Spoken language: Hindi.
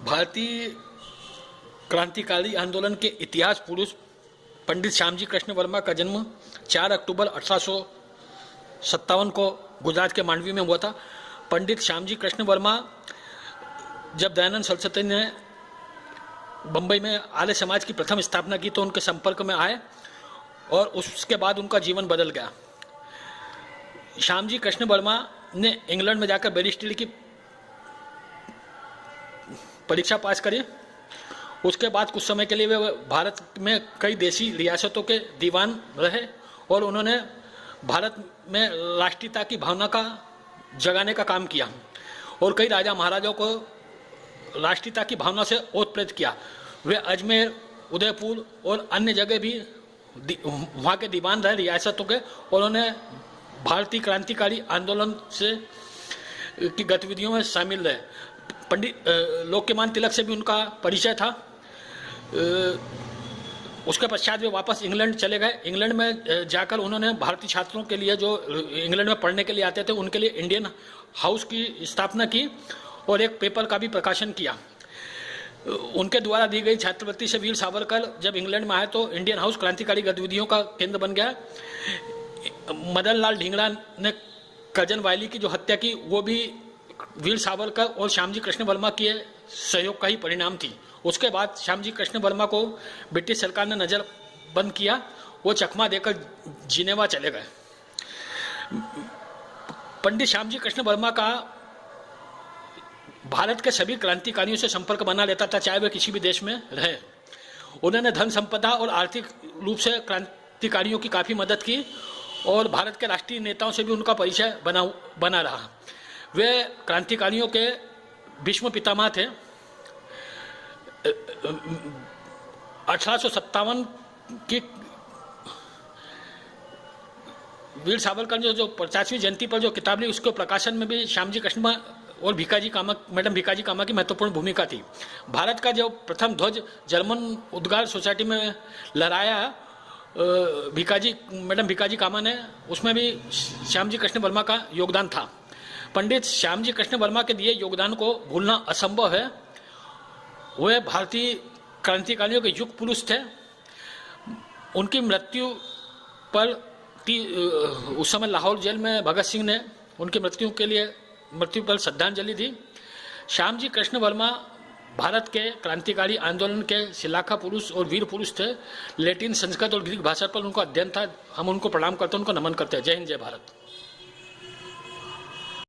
भारतीय क्रांतिकारी आंदोलन के इतिहास पुरुष पंडित श्यामजी कृष्ण वर्मा का जन्म 4 अक्टूबर 1857 को गुजरात के मांडवी में हुआ था। पंडित श्यामजी कृष्ण वर्मा जब दयानंद सरस्वती ने बम्बई में आर्य समाज की प्रथम स्थापना की तो उनके संपर्क में आए और उसके बाद उनका जीवन बदल गया। श्यामजी कृष्ण वर्मा ने इंग्लैंड में जाकर बैरिस्टरी की परीक्षा पास करी। उसके बाद कुछ समय के लिए वे भारत में कई देशी रियासतों के दीवान रहे और उन्होंने भारत में राष्ट्रीयता की भावना का जगाने का काम किया और कई राजा महाराजाओं को राष्ट्रीयता की भावना से ओतप्रोत किया। वे अजमेर, उदयपुर और अन्य जगह भी वहाँ के दीवान रहे रियासतों के और उन्होंने भारतीय क्रांतिकारी आंदोलन से की गतिविधियों में शामिल रहे। पंडित लोकमान्य तिलक से भी उनका परिचय था। उसके पश्चात वे वापस इंग्लैंड चले गए। इंग्लैंड में जाकर उन्होंने भारतीय छात्रों के लिए जो इंग्लैंड में पढ़ने के लिए आते थे उनके लिए इंडियन हाउस की स्थापना की और एक पेपर का भी प्रकाशन किया। उनके द्वारा दी गई छात्रवृत्ति से वीर सावरकर जब इंग्लैंड में आए तो इंडियन हाउस क्रांतिकारी गतिविधियों का केंद्र बन गया। मदन लाल ढींगरा ने कर्जन वायली की जो हत्या की वो भी वीर सावरकर और श्यामजी कृष्ण वर्मा के सहयोग का ही परिणाम थी। उसके बाद श्यामजी कृष्ण वर्मा को ब्रिटिश सरकार ने नज़रबंद किया। वो चकमा देकर जिनेवा चले गए। पंडित श्यामजी कृष्ण वर्मा का भारत के सभी क्रांतिकारियों से संपर्क बना रहता था, चाहे वे किसी भी देश में रहे। उन्होंने धन संपदा और आर्थिक रूप से क्रांतिकारियों की काफ़ी मदद की और भारत के राष्ट्रीय नेताओं से भी उनका परिचय बना रहा। वे क्रांतिकारियों के भीष्म पितामह थे। 1857 की वीर सावरकर ने जो 50वीं जयंती पर जो किताब ली उसके प्रकाशन में भी श्यामजी कृष्ण और मैडम भिकाजी कामा की महत्वपूर्ण भूमिका थी। भारत का जो प्रथम ध्वज जर्मन उद्गार सोसाइटी में लहराया मैडम भिकाजी कामा ने, उसमें भी श्यामजी कृष्ण वर्मा का योगदान था। पंडित श्यामजी कृष्ण वर्मा के दिए योगदान को भूलना असंभव है। वे भारतीय क्रांतिकारियों के युग पुरुष थे। उनकी मृत्यु पर उस समय लाहौर जेल में भगत सिंह ने उनकी मृत्यु पर श्रद्धांजलि दी। श्यामजी कृष्ण वर्मा भारत के क्रांतिकारी आंदोलन के शिलाखा पुरुष और वीर पुरुष थे। लैटिन, संस्कृत और ग्रीक भाषा पर उनका अध्ययन था। हम उनको प्रणाम करते हैं, उनको नमन करते हैं। जय हिंद, जय भारत।